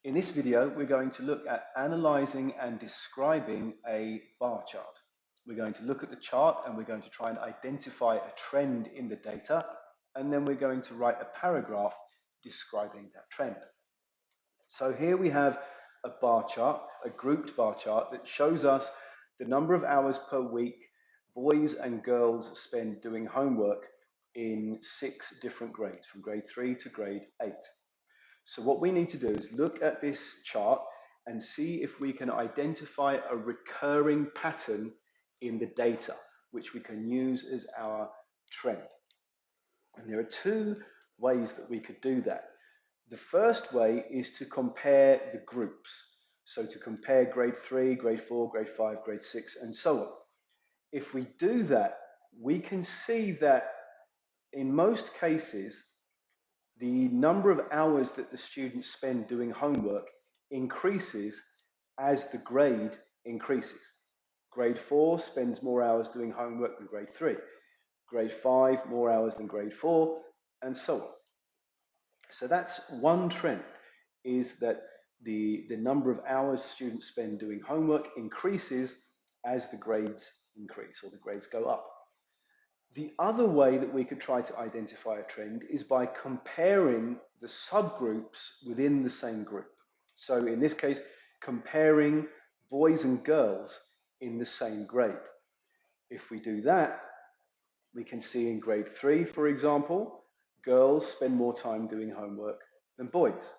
In this video, we're going to look at analyzing and describing a bar chart. We're going to look at the chart and we're going to try and identify a trend in the data, and then we're going to write a paragraph describing that trend. So here we have a bar chart, a grouped bar chart that shows us the number of hours per week boys and girls spend doing homework in 6 different grades, from grade 3 to grade 8. So what we need to do is look at this chart and see if we can identify a recurring pattern in the data, which we can use as our trend. And there are 2 ways that we could do that. The first way is to compare the groups. So to compare grade 3, grade 4, grade 5, grade 6, and so on. If we do that, we can see that in most cases, the number of hours that the students spend doing homework increases as the grade increases. Grade 4 spends more hours doing homework than grade 3. Grade 5 more hours than grade 4, and so on. So that's one trend, is that the number of hours students spend doing homework increases as the grades increase or the grades go up. The other way that we could try to identify a trend is by comparing the subgroups within the same group. So in this case, comparing boys and girls in the same grade. If we do that, we can see in grade 3, for example, girls spend more time doing homework than boys.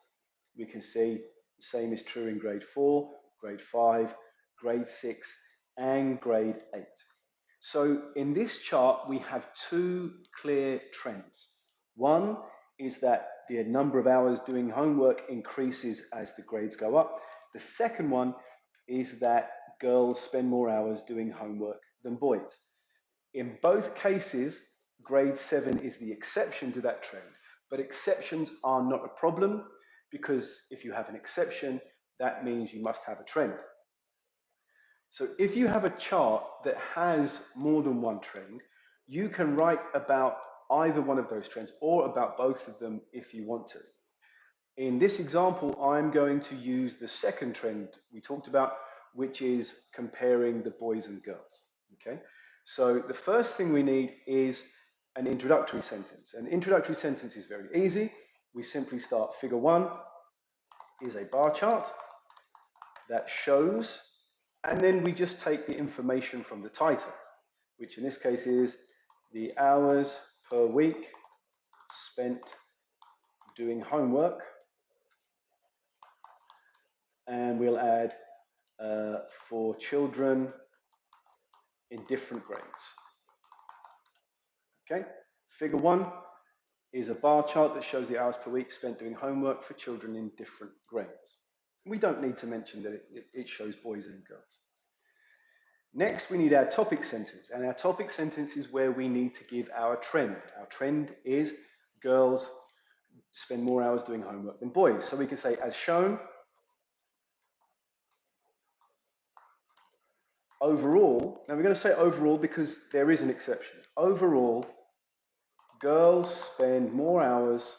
We can see the same is true in grade 4, grade 5, grade 6, and grade 8. So in this chart, we have 2 clear trends. One is that the number of hours doing homework increases as the grades go up. The second one is that girls spend more hours doing homework than boys. In both cases, grade 7 is the exception to that trend, but exceptions are not a problem, because if you have an exception, that means you must have a trend. So if you have a chart that has more than one trend, you can write about either one of those trends or about both of them if you want to. In this example, I'm going to use the second trend we talked about, which is comparing the boys and girls. Okay, so the first thing we need is an introductory sentence. An introductory sentence is very easy. We simply start figure 1 is a bar chart that shows, and then we just take the information from the title, which in this case is the hours per week spent doing homework, and we'll add for children in different grades. Okay, figure 1 is a bar chart that shows the hours per week spent doing homework for children in different grades. We don't need to mention that it shows boys and girls. Next, we need our topic sentence, and our topic sentence is where we need to give our trend. Our trend is girls spend more hours doing homework than boys. So we can say, as shown, overall, now we're going to say overall because there is an exception. Overall, girls spend more hours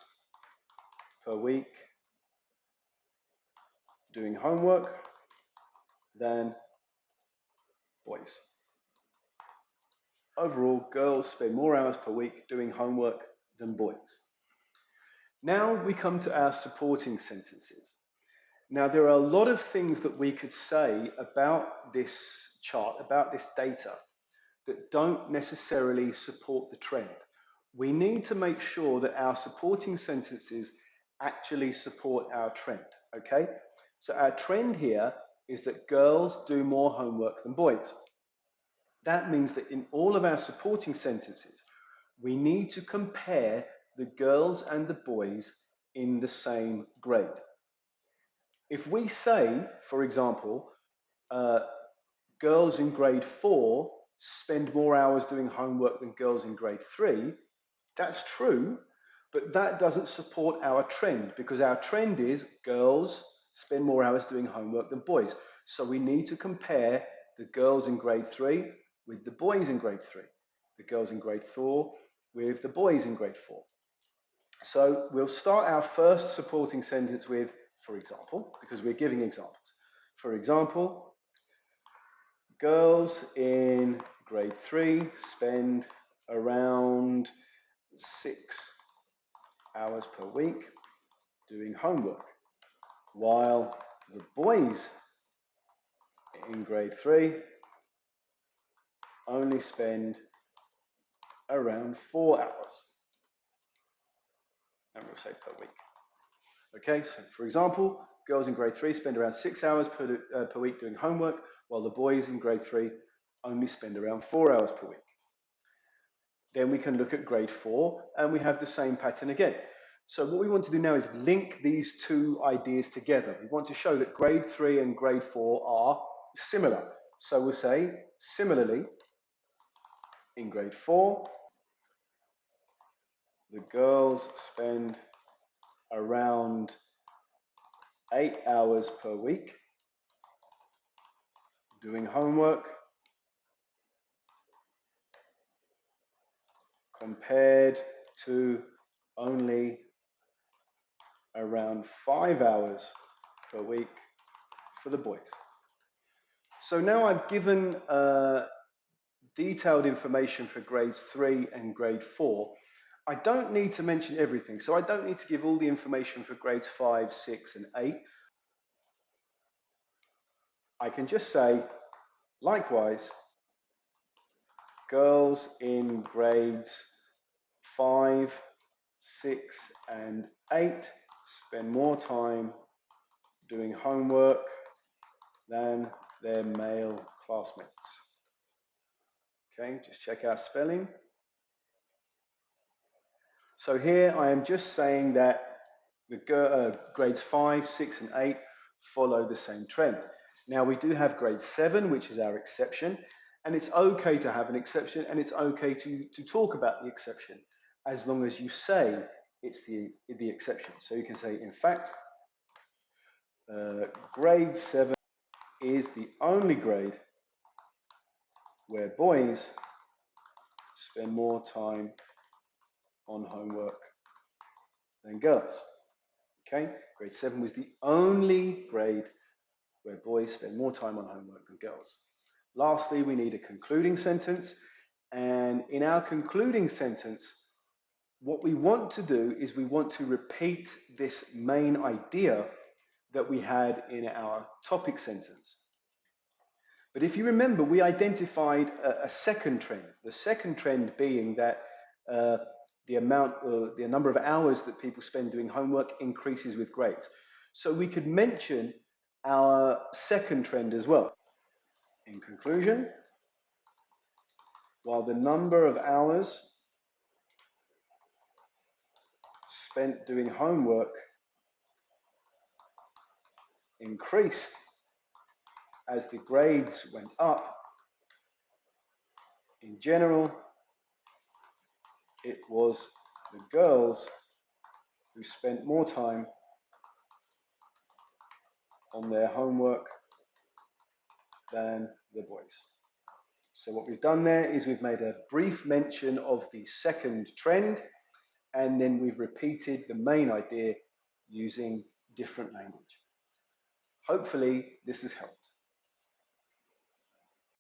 per week doing homework than boys. Overall, girls spend more hours per week doing homework than boys. Now we come to our supporting sentences. Now there are a lot of things that we could say about this chart, about this data, that don't necessarily support the trend. We need to make sure that our supporting sentences actually support our trend, okay? So our trend here is that girls do more homework than boys. That means that in all of our supporting sentences, we need to compare the girls and the boys in the same grade. If we say, for example, girls in grade 4 spend more hours doing homework than girls in grade 3, that's true, but that doesn't support our trend, because our trend is girls spend more hours doing homework than boys. So we need to compare the girls in grade 3 with the boys in grade 3, the girls in grade 4 with the boys in grade 4. So we'll start our first supporting sentence with for example, because we're giving examples. For example, girls in grade 3 spend around 6 hours per week doing homework, while the boys in grade 3 only spend around 4 hours, and we'll say per week. Okay, so for example, girls in grade 3 spend around 6 hours per week doing homework, while the boys in grade 3 only spend around 4 hours per week. Then we can look at grade 4, and we have the same pattern again. So what we want to do now is link these two ideas together. We want to show that grade 3 and grade 4 are similar. So we'll say, similarly, in grade 4, the girls spend around 8 hours per week doing homework, compared to only around 5 hours per week for the boys. So now I've given detailed information for grades 3 and grade 4. I don't need to mention everything, so I don't need to give all the information for grades 5, 6, and 8. I can just say, likewise, girls in grades 5, 6, and 8 spend more time doing homework than their male classmates. Okay, just check our spelling. So here I am just saying that the grades 5, 6, and 8 follow the same trend. Now we do have grade 7, which is our exception, and it's okay to have an exception, and it's okay to talk about the exception, as long as you say it's the exception. So you can say, in fact, grade 7 is the only grade where boys spend more time on homework than girls. Okay, grade 7 was the only grade where boys spend more time on homework than girls. Lastly, we need a concluding sentence, and in our concluding sentence, what we want to do is we want to repeat this main idea that we had in our topic sentence. But if you remember, we identified a second trend, the second trend being that the number of hours that people spend doing homework increases with grades. So we could mention our second trend as well. In conclusion, while the number of hours spent doing homework increased as the grades went up, in general, it was the girls who spent more time on their homework than the boys. So what we've done there is we've made a brief mention of the second trend, and then we've repeated the main idea using different language. Hopefully this has helped.